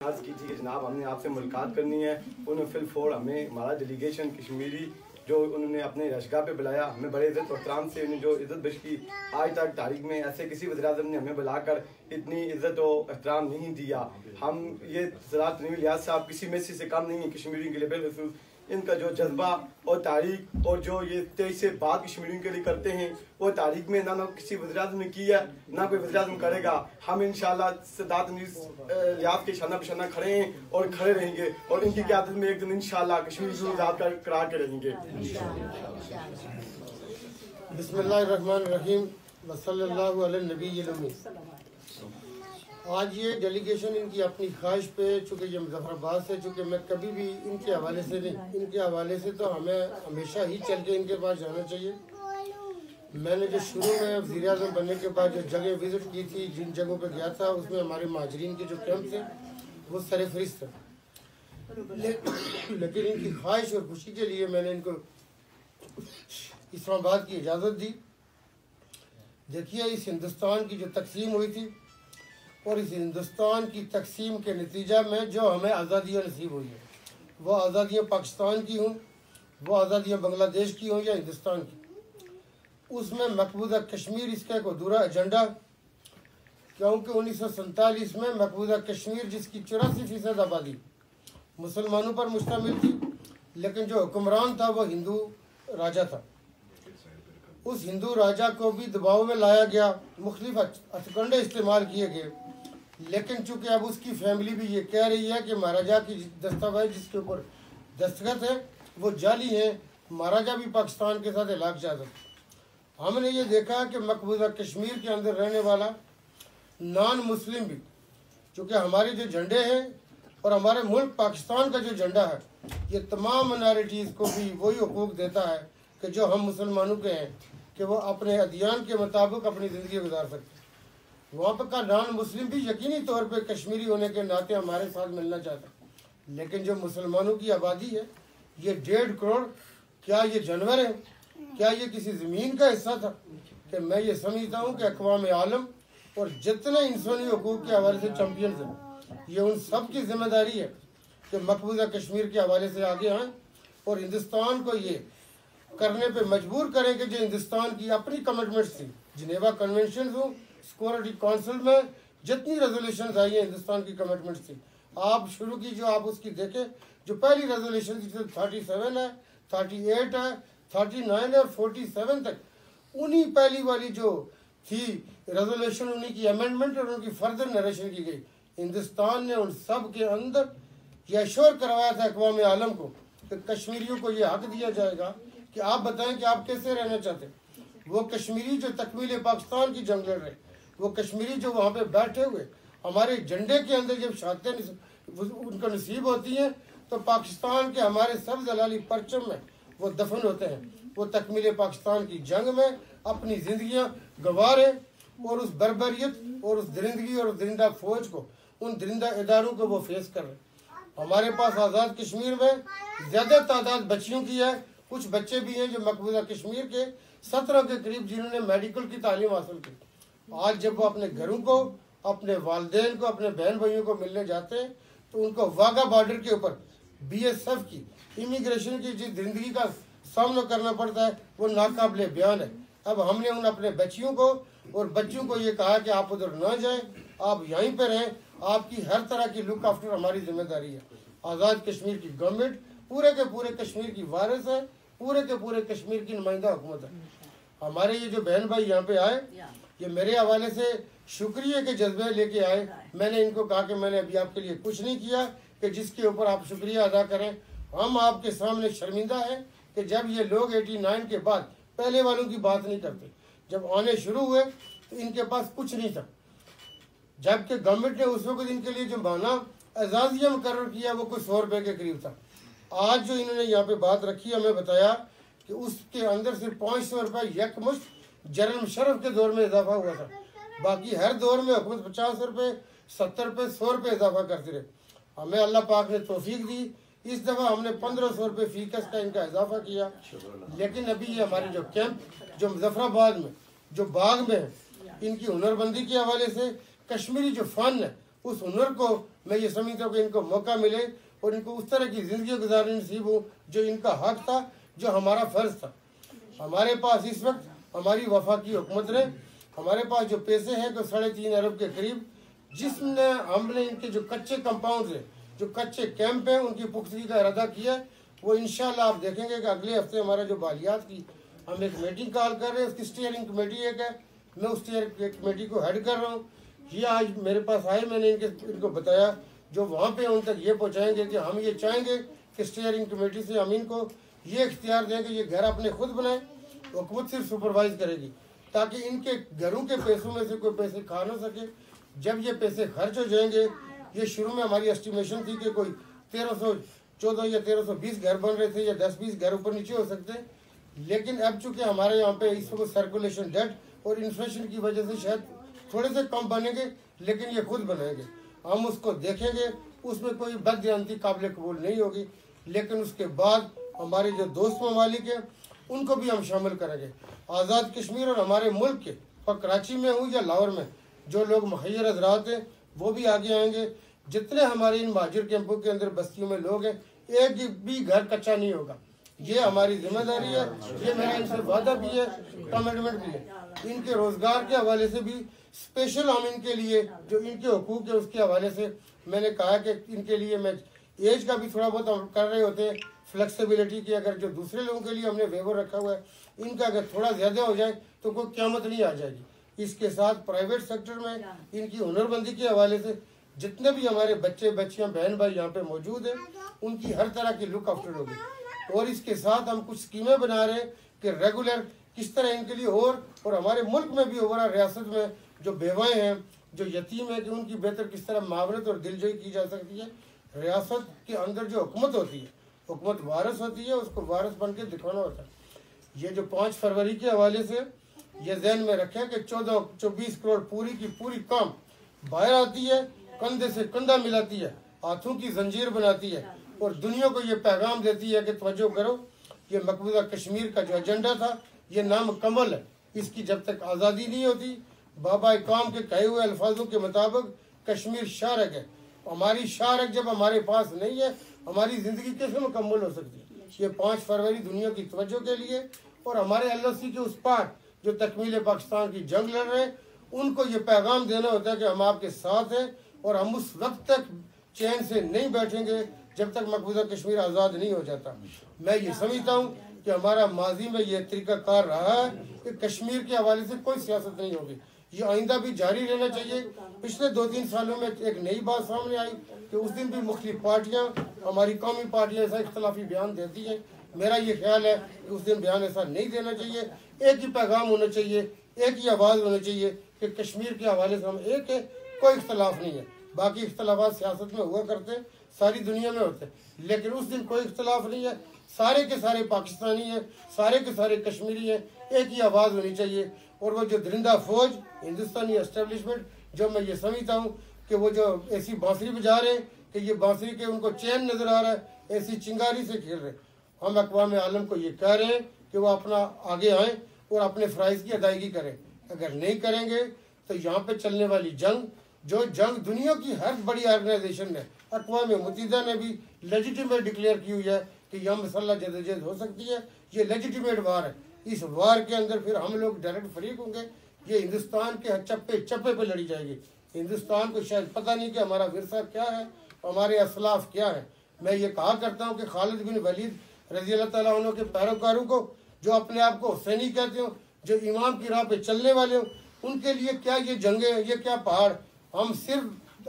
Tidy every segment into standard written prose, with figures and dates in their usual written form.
अर्ज़ की थी कि जनाब हमने आपसे मुलाकात करनी है। उन्होंने फिलफोर हमें हमारा डेलीगेशन कश्मीरी जो उन्होंने अपने रशगा पे बुलाया, हमें बड़े इज़्ज़त और एहतराम से उन्हें जो इज़्ज़त बख्श की। आज तक तारीख में ऐसे किसी वज़ीर-ए-आज़म ने हमें बुलाकर इतनी इज़्ज़त और एहतराम नहीं दिया। हम ये ज़रात तनवीर लियाज़ साहब किसी में से कम नहीं है कश्मीरियों के लिए, बिलखुसूस इनका जो जज्बा और तारीख और जो ये 23 से बाद कश्मीरियों के लिए करते हैं वो तारीख में ना किसी वज़ीर-ए-आज़म ने किया, ना कोई वज़ीर-ए-आज़म करेगा। हम इंशाअल्लाह सदात लियाज़ के शाना बशाना खड़े हैं और खड़े रहेंगे और इनकी क़यादत में एक दिन इंशाअल्लाह कश्मीर को आज़ाद करा के रहेंगे। बिस्मिल्लाहिर्रहमानिर्रहीम व सल्लल्लाहु अला नबीयिल उम्मी। आज ये डेलीगेशन इनकी अपनी ख्वाहिश पे, चूँकि ये मुज़फ़्फ़राबाद से, चूँकि मैं कभी भी इनके हवाले से नहीं, इनके हवाले से तो हमें हमेशा ही चल के इनके पास जाना चाहिए। मैंने जो शुरू में वज़ीर-ए-आज़म बनने के बाद जो जगह विज़िट की थी, जिन जगहों पे गया था, उसमें हमारे महाजरीन के जो कैंप थे वो सरफ़हरिस्त थे। लेकिन इनकी ख्वाहिश और खुशी के लिए मैंने इनको इस्लामाबाद की इजाज़त दी। देखिए, इस हिंदुस्तान की जो तकसीम हुई थी और इस हिंदुस्तान की तकसीम के नतीजा में जो हमें आज़ादियाँ नसीब हुई है, वो आज़ादियाँ पाकिस्तान की हों, वो आज़ादियाँ बांग्लादेश की हों या हिंदुस्तान की, उसमें मकबूजा कश्मीर इसका एक अधूरा एजेंडा, क्योंकि 1947 में मकबूजा कश्मीर जिसकी 84% आबादी मुसलमानों पर मुश्तमिल थी, लेकिन जो हुक्मरान था वो हिंदू राजा था। उस हिंदू राजा को भी दबाव में लाया गया, मुख्तलिफ हथकंडे इस्तेमाल किए गए, लेकिन चूँकि अब उसकी फैमिली भी ये कह रही है कि महाराजा की दस्तावेज जिसके ऊपर दस्तखत है वो जाली है, महाराजा भी पाकिस्तान के साथ इलाक़ चाहता। हमने ये देखा कि मकबूजा कश्मीर के अंदर रहने वाला नॉन मुस्लिम भी, चूँकि हमारे जो झंडे हैं और हमारे मुल्क पाकिस्तान का जो झंडा है, ये तमाम माइनॉरिटीज़ को भी वही हुकूक देता है कि जो हम मुसलमानों के हैं, कि वो अपने अदियान के मुताबिक अपनी ज़िंदगी गुजार सकते हैं। वहाँ पर का नॉन मुस्लिम भी यकीनी तौर पे कश्मीरी होने के नाते हमारे साथ मिलना चाहता, लेकिन जो मुसलमानों की आबादी है ये 1.5 करोड़, क्या ये जानवर है, क्या ये किसी ज़मीन का हिस्सा था? कि मैं ये समझता हूँ कि अक़वाम आलम और जितने इंसानी हकूक़ के हवाले से चैम्पियंस हैं, ये उन सब की जिम्मेदारी है कि मकबूजा कश्मीर के हवाले से आगे आएँ और हिंदुस्तान को ये करने पे मजबूर करें कि जो हिंदुस्तान की अपनी कमिटमेंट्स थी, जिनेवा कन्वेंशन हो, सिक्योरिटी काउंसिल में जितनी रेजोल्यूशन आई हैं हिंदुस्तान की कमिटमेंट्स थी, आप शुरू की जो आप उसकी देखें, जो पहली रेजोल्यूशन थी 37 है, 38 है, 39 है और 47 तक, उन्हीं पहली वाली जो थी रेजोल्यूशन, उन्हीं की अमेंडमेंट और उनकी फर्दर नरेशन की गई। हिंदुस्तान ने उन सब के अंदर यह एश्योर करवाया था अक़वाम आलम को कि कश्मीरियों को यह हक दिया जाएगा कि आप बताएं कि आप कैसे रहना चाहते हैं। वो कश्मीरी जो तकमील पाकिस्तान की जंग लड़ रहे, वो कश्मीरी जो वहाँ पे बैठे हुए हमारे झंडे के अंदर जब शहादतें उनको नसीब होती हैं, तो पाकिस्तान के हमारे सब जलाली परचम में वो दफन होते हैं। वो तकमील पाकिस्तान की जंग में अपनी ज़िंदगियाँ गंवा रहे और उस बर्बरियत और उस दरिंदगी और उस दरिंदा फौज को, उन दरिंदा इदारों को वो फेस कर रहे। हमारे पास आज़ाद कश्मीर में ज़्यादा तादाद बच्चियों की है, कुछ बच्चे भी हैं जो मकबूजा कश्मीर के 17 के करीब जिन्होंने मेडिकल की तालीम हासिल की। आज जब वो अपने घरों को, अपने वालिदैन को, अपने बहन भाइयों को मिलने जाते हैं, तो उनको वाघा बॉर्डर के ऊपर BSF की इमिग्रेशन की जिस जिंदगी का सामना करना पड़ता है वो नाकाबिले बयान है। अब हमने उन अपने बच्चियों को और बच्चों को ये कहा कि आप उधर ना जाएं, आप यहीं पर रहें, आपकी हर तरह की लुक आफ्टर हमारी जिम्मेदारी है। आज़ाद कश्मीर की गवर्नमेंट पूरे के पूरे कश्मीर की वारिस है, पूरे के पूरे कश्मीर की नुमाइंदा हुकूमत है। हमारे ये जो बहन भाई यहाँ पे आए, ये मेरे हवाले से शुक्रिया के जज्बे लेके आए। मैंने इनको कहा कि मैंने अभी आपके लिए कुछ नहीं किया कि जिसके ऊपर आप शुक्रिया अदा करें। हम आपके सामने शर्मिंदा हैं कि जब ये लोग 89 के बाद पहले वालों की बात नहीं करते, जब आने शुरू हुए तो इनके पास कुछ नहीं था, जबकि गवर्नमेंट ने उस वक्त इनके लिए जो माना एजाजिया मुकर्रर किया वो कुछ 100 रुपये के करीब था। आज जो इन्होंने यहाँ पे बात रखी, हमें बताया कि उसके अंदर सिर्फ 500 रुपये यकमुश्त जनरल मुशर्रफ के दौर में इजाफा हुआ था। बाकी हर दौर में हुकूमत 50 रुपये, 70 रुपये, 100 रुपये इजाफा करती रहे। हमें अल्लाह पाक ने तौफीक दी, इस दफ़ा हमने 1500 रुपये फीकस का इनका इजाफा किया। लेकिन अभी ये हमारे जो कैंप जो मुजफ्फराबाद में जो बाग में है, इनकी हुनरबंदी के हवाले से कश्मीरी जो फ़न है उस हुनर को मैं ये समझता हूँ कि इनको मौका मिले और इनको उस तरह की ज़िंदगी गुजारनी नसीब हो जो इनका हक था, जो हमारा फ़र्ज़ था। हमारे पास इस वक्त हमारी वफाकी हुकूमत ने हमारे पास जो पैसे हैं तो 3.5 अरब के करीब, जिसने हमने इनके जो कच्चे कंपाउंड हैं, जो कच्चे कैंप हैं, उनकी पुख्तगी का इरादा किया है। वो इंशाल्लाह आप देखेंगे कि अगले हफ्ते हमारा जो बालियात की हम एक मीटिंग कॉल कर रहे हैं, उसकी स्टीयरिंग कमेटी एक है, मैं उस स्टीयरिंग कमेटी को हेड कर रहा हूँ। ये आज मेरे पास आए, मैंने इनको बताया, जो वहाँ पे उन तक ये पहुँचाएंगे कि हम ये चाहेंगे कि स्टीयरिंग कमेटी से हम इनको ये इख्तियार दें कि ये घर अपने खुद बनाएं, हुकूमत सिर्फ सुपरवाइज करेगी, ताकि इनके घरों के पैसों में से कोई पैसे खा ना सके। जब ये पैसे खर्च हो जाएंगे, ये शुरू में हमारी एस्टिमेशन थी कि कोई 1314 या 1320 घर बन रहे थे या 10-20 घर ऊपर नीचे हो सकते हैं, लेकिन अब चूंकि हमारे यहाँ पे इस वक्त सर्कुलेशन डेट और इन्फ्लेशन की वजह से शायद थोड़े से कम बनेंगे, लेकिन ये खुद बनाएंगे। हम उसको देखेंगे, उसमें कोई बददियानती काबिल कबूल नहीं होगी, लेकिन उसके बाद हमारे जो दोस्त ममालिक हैं उनको भी हम शामिल करेंगे। आज़ाद कश्मीर और हमारे मुल्क के, और कराची में हूँ या लाहौर में, जो लोग मुहैयर हजरात हैं वो भी आगे आएंगे। जितने हमारे इन महाजिर कैंपों के अंदर बस्तियों में लोग हैं, एक भी घर कच्चा नहीं होगा। ये हमारी जिम्मेदारी है, ये मेरा इनसे वादा भी है, कमिटमेंट भी है। इनके रोजगार के हवाले से भी स्पेशल हम इनके लिए जो इनके हुकूक है उसके हवाले से मैंने कहा कि इनके लिए मैं एज का भी थोड़ा बहुत हम कर रहे होते हैं, फ्लेक्सिबिलिटी की। अगर जो दूसरे लोगों के लिए हमने वेवर रखा हुआ है, इनका अगर थोड़ा ज़्यादा हो जाए तो कोई क़यामत नहीं आ जाएगी। इसके साथ प्राइवेट सेक्टर में इनकी हुनरबंदी के हवाले से जितने भी हमारे बच्चे बच्चियां बहन भाई यहाँ पे मौजूद हैं, उनकी हर तरह की लुक आफ्टर होगी। और इसके साथ हम कुछ स्कीमें बना रहे हैं कि रेगुलर किस तरह इनके लिए और हमारे मुल्क में भी ओवरऑल रियासत में जो बेवाएँ हैं, जो यतीम है, कि उनकी बेहतर किस तरह मावरत और दिलजोई की जा सकती है। रियासत के अंदर जो हुकूमत होती है, हुकूमत वारिस होती है, उसको वारिस बन के दिखाना होता है। ये जो 5 फरवरी के हवाले से ये जहन में रखें कि 14-24 करोड़ पूरी की पूरी काम बाहर आती है, कंधे से कंधा मिलाती है, हाथों की जंजीर बनाती है और दुनिया को ये पैगाम देती है कि तवज्जो करो, ये मकबूजा कश्मीर का जो एजेंडा था ये नामुकम्मल है। इसकी जब तक आज़ादी नहीं होती, बाबा काम के कहे हुए अल्फाजों के मुताबिक कश्मीर शारक है। हमारी शारक जब हमारे पास नहीं है, हमारी ज़िंदगी कैसे मुकम्मल हो सकती है। ये 5 फरवरी दुनिया की तवज्जो के लिए और हमारे LOC के उस पार जो तकमील पाकिस्तान की जंग लड़ रहे हैं, उनको ये पैगाम देना होता है कि हम आपके साथ हैं और हम उस वक्त तक चैन से नहीं बैठेंगे जब तक मकबूजा कश्मीर आज़ाद नहीं हो जाता। मैं ये समझता हूँ कि हमारा माजी में ये तरीक़ाकार रहा है कि कश्मीर के हवाले से कोई सियासत नहीं होगी, ये आइंदा भी जारी रहना चाहिए। पिछले 2-3 सालों में एक नई बात सामने आई कि उस दिन भी मुख्तलिफ पार्टियाँ, हमारी कौमी पार्टियाँ ऐसा इख्तलाफी बयान देती हैं। मेरा ये ख्याल है कि उस दिन बयान ऐसा नहीं देना चाहिए। एक ही पैगाम होना चाहिए, एक ही आवाज़ होनी चाहिए कि कश्मीर के हवाले से हम एक है, कोई इख्तलाफ नहीं है। बाकी इख्तलाफात सियासत में हुआ करते हैं, सारी दुनिया में होते हैं, लेकिन उस दिन कोई इख्तलाफ नहीं है। सारे के सारे पाकिस्तानी हैं, सारे के सारे कश्मीरी हैं, एक ही आवाज़ होनी चाहिए। और वो जो दरिंदा फौज हिंदुस्तानी एस्टेब्लिशमेंट, जो मैं ये समझता हूँ कि वो जो ऐसी बांसुरी बजा रहे हैं कि ये बांसुरी के उनको चैन नज़र आ रहा है, ऐसी चिंगारी से खेल रहे। हम अक़वाम आलम को ये कह रहे हैं कि वो अपना आगे आएँ और अपने फ़राइज़ की अदायगी करें। अगर नहीं करेंगे तो यहाँ पे चलने वाली जंग, जो जंग दुनिया की हर बड़ी ऑर्गेनाइजेशन ने, अक़वाम मुत्तहिदा ने भी लेजिटिमेट डिक्लेयर की हुई है कि यहाँ मसल्ला जदोजहद हो सकती है, ये लेजिटिमेट वार है। इस वार के अंदर फिर हम लोग डायरेक्ट फरीक होंगे। ये हिंदुस्तान के चप्पे चप्पे पे लड़ी जाएगी। हिंदुस्तान को शायद पता नहीं कि हमारा विरसा क्या है, हमारे असलाफ क्या है। मैं ये कहा करता हूँ कि खालिद बिन वलीद रज़ी अल्लाह तआला अन्हु के पैरोकारों को, जो अपने आप को हुसैनी कहते हो, जो इमाम की राह पे चलने वाले हो, उनके लिए क्या ये जंगे, ये क्या पहाड़। हम सिर्फ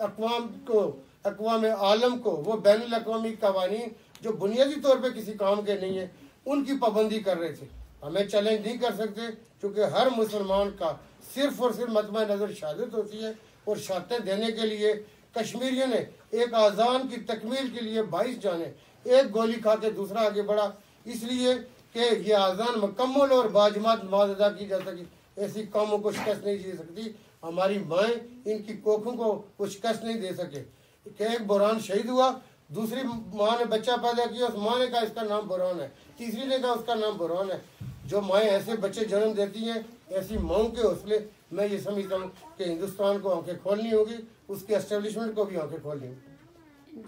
अक़वाम आलम को वो बैनुल अक़वामी कवानीन जो बुनियादी तौर पे किसी काम के नहीं है, उनकी पाबंदी कर रहे थे। हमें चैलेंज नहीं कर सकते, क्योंकि हर मुसलमान का सिर्फ और सिर्फ मतबा नज़र शहादत होती है। और शहादत देने के लिए कश्मीरियों ने एक आज़ान की तकमील के लिए 22 जाने, एक गोली खा के दूसरा आगे बढ़ा, इसलिए कि ये आज़ान मुकम्मल और बाजमात नमाज अदा की जा सकी। ऐसी कौमों को शिकस्त नहीं दे सकती। हमारी माएँ इनकी कोखों को कुछ शिकस्त नहीं दे सके। कि एक बुरहान शहीद हुआ, दूसरी माँ ने बच्चा पैदा किया, उस माँ ने कहा इसका नाम बुरहान है, तीसरी ने कहा उसका नाम बुरहान है। जो माएँ ऐसे बच्चे जन्म देती हैं, ऐसी माओं के हौसले मैं ये समझता हूँ कि हिंदुस्तान को आंखें खोलनी होगी, उसके एस्टेब्लिशमेंट को भी आंखें खोलनी होगी।